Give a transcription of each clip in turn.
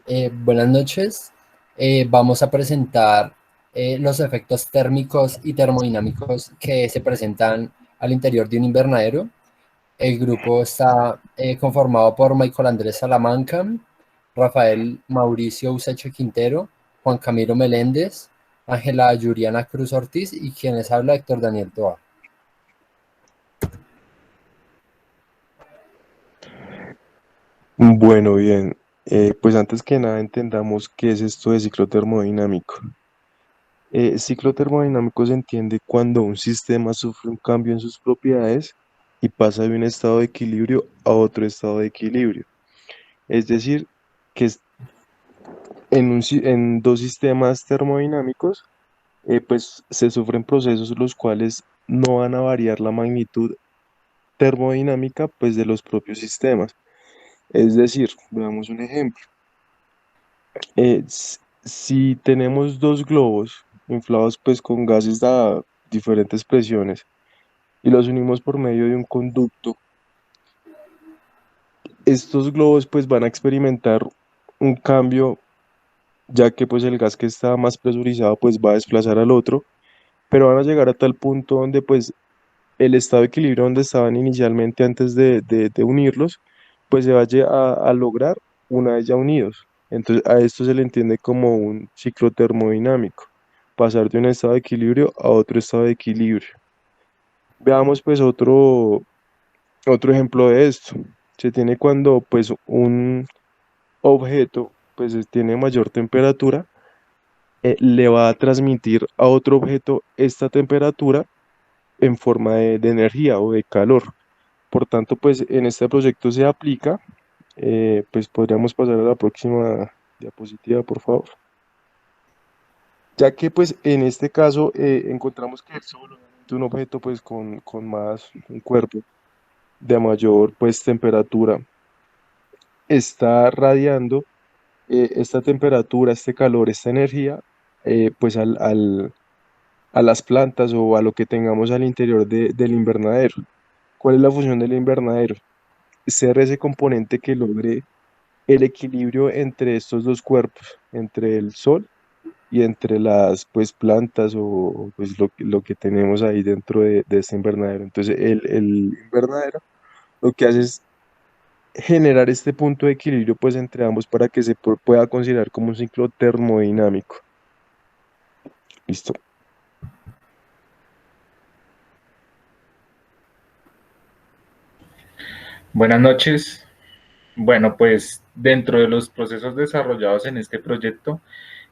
Buenas noches. Vamos a presentar los efectos térmicos y termodinámicos que se presentan al interior de un invernadero. El grupo está conformado por Michael Andrés Salamanca, Rafael Mauricio Usecho Quintero, Juan Camilo Meléndez, Ángela Yuriana Cruz Ortiz y quienes habla Héctor Daniel Toa. Bueno, bien. Pues antes que nada entendamos qué es esto de ciclo termodinámico. Ciclo termodinámico se entiende cuando un sistema sufre un cambio en sus propiedades y pasa de un estado de equilibrio a otro estado de equilibrio. Es decir, que en dos sistemas termodinámicos, pues se sufren procesos los cuales no van a variar la magnitud termodinámica pues de los propios sistemas. Es decir, veamos un ejemplo. Si tenemos dos globos inflados pues con gases a diferentes presiones y los unimos por medio de un conducto, estos globos pues van a experimentar un cambio, ya que pues el gas que está más presurizado pues va a desplazar al otro, pero van a llegar a tal punto donde pues el estado de equilibrio donde estaban inicialmente antes de unirlos, pues se vaya a lograr una vez ya unidos. Entonces a esto se le entiende como un ciclo termodinámico, pasar de un estado de equilibrio a otro estado de equilibrio. Veamos pues otro ejemplo de esto. Se tiene cuando pues un objeto pues tiene mayor temperatura, le va a transmitir a otro objeto esta temperatura en forma de energía o de calor. Por tanto, pues en este proyecto se aplica, pues podríamos pasar a la próxima diapositiva, por favor. Ya que pues en este caso encontramos que el Sol, obviamente, un objeto pues con más, un cuerpo de mayor pues temperatura, está radiando esta temperatura, este calor, esta energía, pues a las plantas o a lo que tengamos al interior del invernadero. ¿Cuál es la función del invernadero? Ser ese componente que logre el equilibrio entre estos dos cuerpos, entre el sol y entre las pues plantas o pues lo que tenemos ahí dentro de este invernadero. Entonces el invernadero lo que hace es generar este punto de equilibrio pues entre ambos para que se pueda considerar como un ciclo termodinámico. Listo. Buenas noches. Bueno, pues dentro de los procesos desarrollados en este proyecto,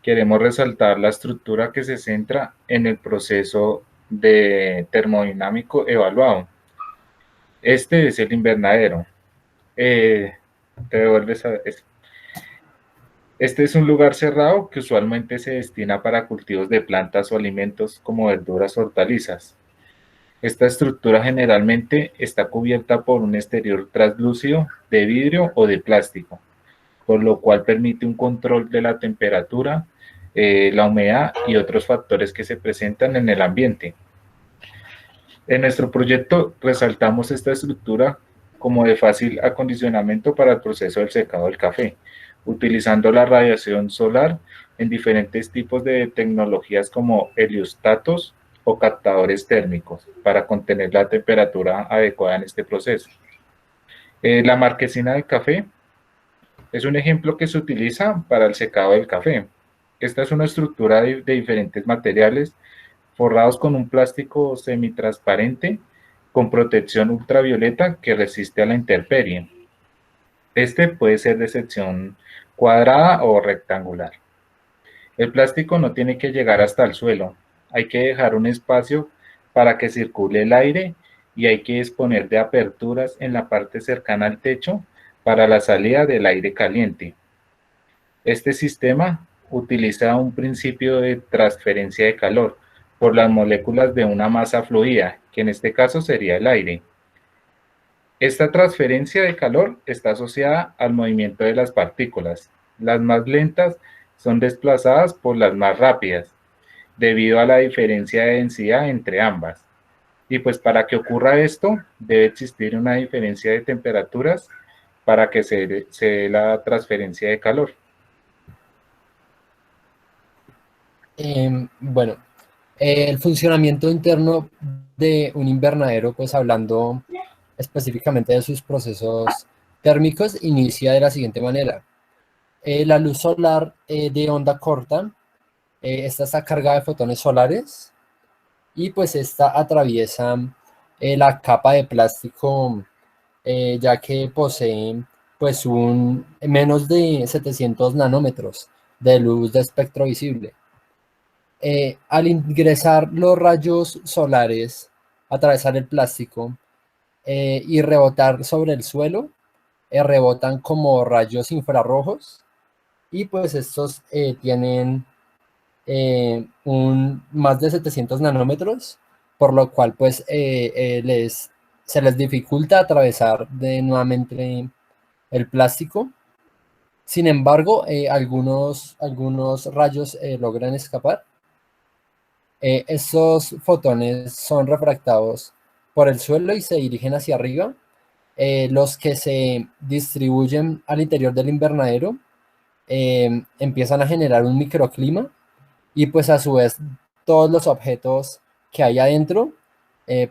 queremos resaltar la estructura que se centra en el proceso de termodinámico evaluado. Este es el invernadero. Eh, te devuelves a... Este es un lugar cerrado que usualmente se destina para cultivos de plantas o alimentos como verduras o hortalizas. Esta estructura generalmente está cubierta por un exterior translúcido de vidrio o de plástico, por lo cual permite un control de la temperatura, la humedad y otros factores que se presentan en el ambiente. En nuestro proyecto resaltamos esta estructura como de fácil acondicionamiento para el proceso del secado del café, utilizando la radiación solar en diferentes tipos de tecnologías como heliostatos o captadores térmicos para contener la temperatura adecuada en este proceso. La marquesina del café es un ejemplo que se utiliza para el secado del café. Esta es una estructura de diferentes materiales forrados con un plástico semitransparente con protección ultravioleta que resiste a la intemperie. Este puede ser de sección cuadrada o rectangular. El plástico no tiene que llegar hasta el suelo. Hay que dejar un espacio para que circule el aire y hay que disponer de aperturas en la parte cercana al techo para la salida del aire caliente. Este sistema utiliza un principio de transferencia de calor por las moléculas de una masa fluida, que en este caso sería el aire. Esta transferencia de calor está asociada al movimiento de las partículas. Las más lentas son desplazadas por las más rápidas, debido a la diferencia de densidad entre ambas. Y pues para que ocurra esto, debe existir una diferencia de temperaturas para que se dé la transferencia de calor. Bueno, el funcionamiento interno de un invernadero, pues hablando específicamente de sus procesos térmicos, inicia de la siguiente manera. La luz solar de onda corta, esta está cargada de fotones solares y pues esta atraviesa la capa de plástico, ya que posee pues un menos de 700 nanómetros de luz de espectro visible. Al ingresar los rayos solares, atravesar el plástico y rebotar sobre el suelo, rebotan como rayos infrarrojos y pues estos tienen más de 700 nanómetros, por lo cual pues se les dificulta atravesar nuevamente el plástico. Sin embargo, algunos rayos logran escapar. Esos fotones son refractados por el suelo y se dirigen hacia arriba. Los que se distribuyen al interior del invernadero empiezan a generar un microclima y pues a su vez todos los objetos que hay adentro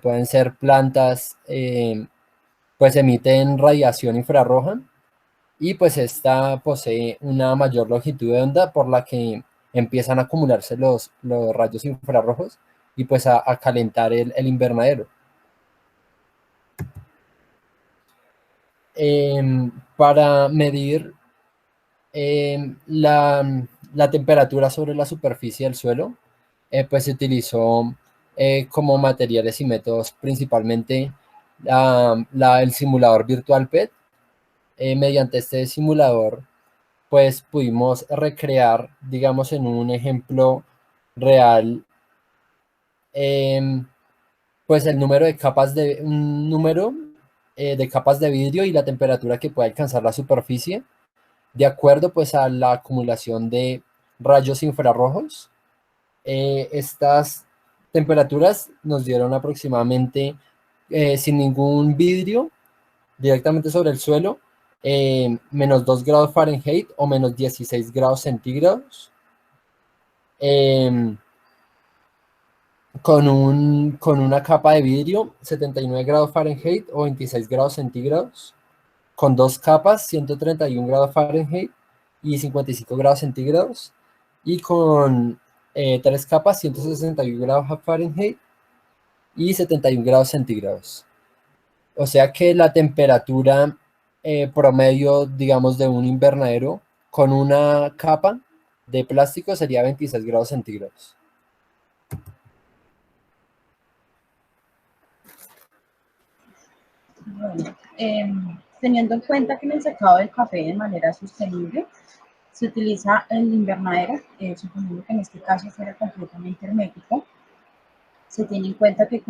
pueden ser plantas, pues emiten radiación infrarroja y pues esta posee una mayor longitud de onda por la que empiezan a acumularse los rayos infrarrojos y pues a calentar el invernadero. Para medir la temperatura sobre la superficie del suelo, pues se utilizó como materiales y métodos principalmente el simulador virtual PET. Mediante este simulador, pues pudimos recrear, digamos, en un ejemplo real, pues el número de capas un número de capas de vidrio y la temperatura que puede alcanzar la superficie, de acuerdo pues a la acumulación de rayos infrarrojos. Estas temperaturas nos dieron aproximadamente, sin ningún vidrio, directamente sobre el suelo, menos 2 grados Fahrenheit o menos 16 grados centígrados. Con una capa de vidrio, 79 grados Fahrenheit o 26 grados centígrados. Con dos capas, 131 grados Fahrenheit y 55 grados centígrados. Y con tres capas, 161 grados Fahrenheit y 71 grados centígrados. O sea que la temperatura promedio, digamos, de un invernadero con una capa de plástico sería 26 grados centígrados. Bueno, teniendo en cuenta que en el secado del café de manera sostenible se utiliza el invernadero, suponiendo que en este caso fuera completamente hermético, se tiene en cuenta que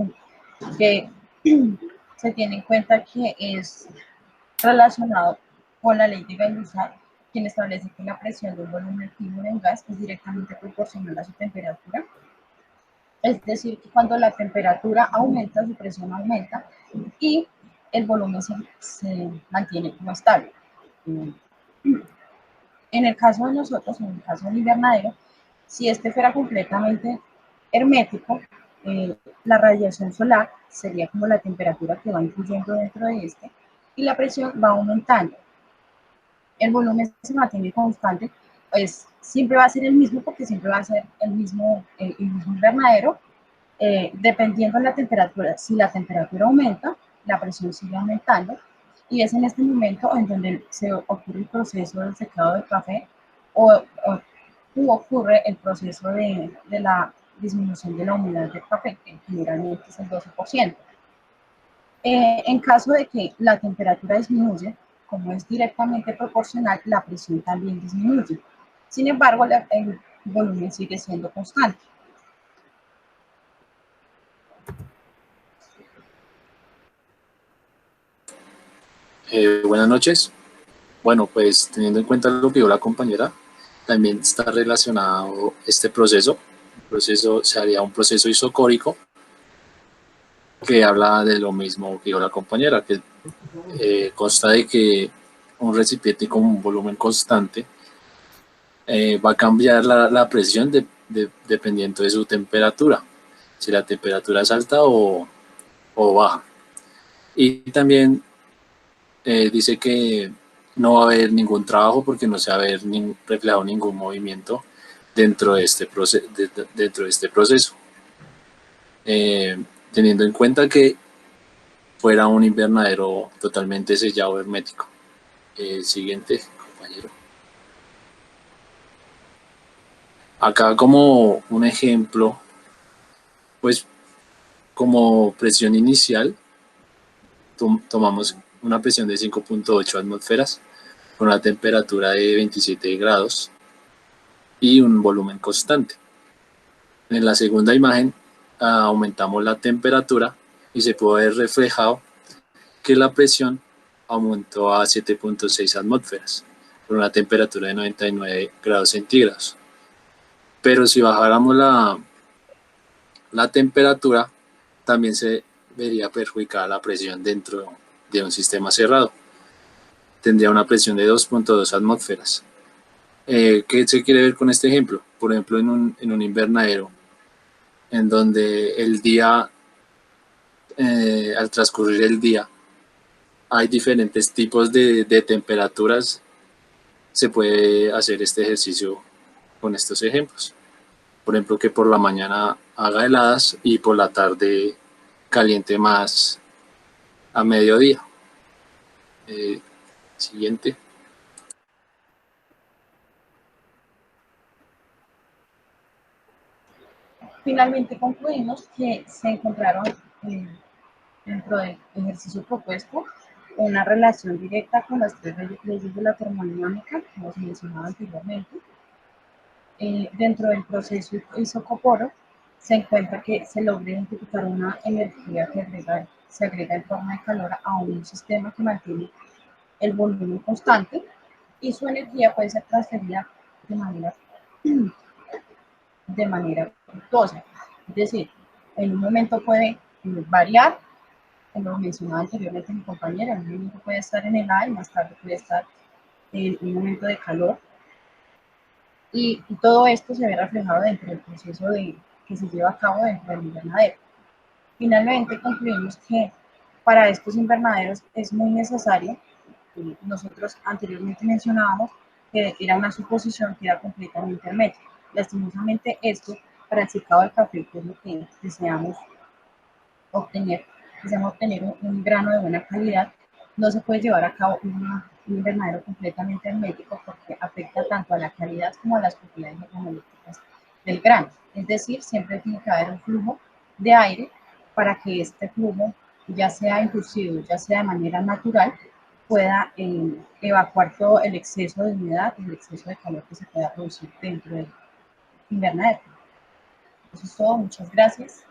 se tiene en cuenta que es relacionado con la ley de Gay-Lussac, quien establece que la presión de un volumen fijo de un gas es directamente proporcional a su temperatura. Es decir, que cuando la temperatura aumenta, su presión aumenta y el volumen se mantiene como estable. En el caso de nosotros, en el caso del invernadero, si este fuera completamente hermético, la radiación solar sería como la temperatura que va influyendo dentro de este y la presión va aumentando. El volumen se mantiene constante, pues siempre va a ser el mismo porque siempre va a ser el mismo invernadero, dependiendo de la temperatura. Si la temperatura aumenta, la presión sigue aumentando y es en este momento en donde se ocurre el proceso del secado del café o ocurre el proceso de la disminución de la humedad del café, que generalmente es el 12%. En caso de que la temperatura disminuye, como es directamente proporcional, la presión también disminuye. Sin embargo, el volumen sigue siendo constante. Buenas noches. Bueno, pues teniendo en cuenta lo que dijo la compañera, también está relacionado este proceso. El proceso se haría un proceso isocórico que habla de lo mismo que dijo la compañera, que consta de que un recipiente con un volumen constante va a cambiar la presión dependiendo de su temperatura, si la temperatura es alta o baja. Y también dice que no va a haber ningún trabajo porque no se va a ver reflejado ningún movimiento dentro de este proceso. Teniendo en cuenta que fuera un invernadero totalmente sellado hermético. Siguiente, compañero. Acá como un ejemplo, pues como presión inicial, tomamos una presión de 5.8 atmósferas con una temperatura de 27 grados y un volumen constante. En la segunda imagen aumentamos la temperatura y se puede ver reflejado que la presión aumentó a 7.6 atmósferas con una temperatura de 99 grados centígrados. Pero si bajáramos la temperatura, también se vería perjudicada la presión dentro de un sistema cerrado. Tendría una presión de 2.2 atmósferas. ¿Qué se quiere ver con este ejemplo? Por ejemplo, en un invernadero, en donde el día, al transcurrir el día, hay diferentes tipos de temperaturas, se puede hacer este ejercicio con estos ejemplos. Por ejemplo, que por la mañana haga heladas y por la tarde caliente más a mediodía. Siguiente. Finalmente concluimos que se encontraron dentro del ejercicio propuesto una relación directa con las tres leyes de la termodinámica, como se mencionaba anteriormente. Dentro del proceso isocoporo se encuentra que se logra identificar una energía que se agrega en forma de calor a un sistema que mantiene el volumen constante y su energía puede ser transferida de manera fluctuosa. Es decir, en un momento puede variar, como lo mencionaba anteriormente mi compañera, en un momento puede estar en el A y más tarde puede estar en un momento de calor. Y todo esto se ve reflejado dentro del proceso que se lleva a cabo dentro del invernadero. Finalmente concluimos que para estos invernaderos es muy necesario, nosotros anteriormente mencionábamos que era una suposición que era completamente hermética. Lastimosamente esto para el secado del café, que es lo que deseamos obtener un grano de buena calidad, no se puede llevar a cabo un invernadero completamente hermético porque afecta tanto a la calidad como a las propiedades organolépticas del grano. Es decir, siempre tiene que haber un flujo de aire para que este flujo, ya sea inducido, ya sea de manera natural, pueda evacuar todo el exceso de humedad y el exceso de calor que se pueda producir dentro del invernadero. Eso es todo, muchas gracias.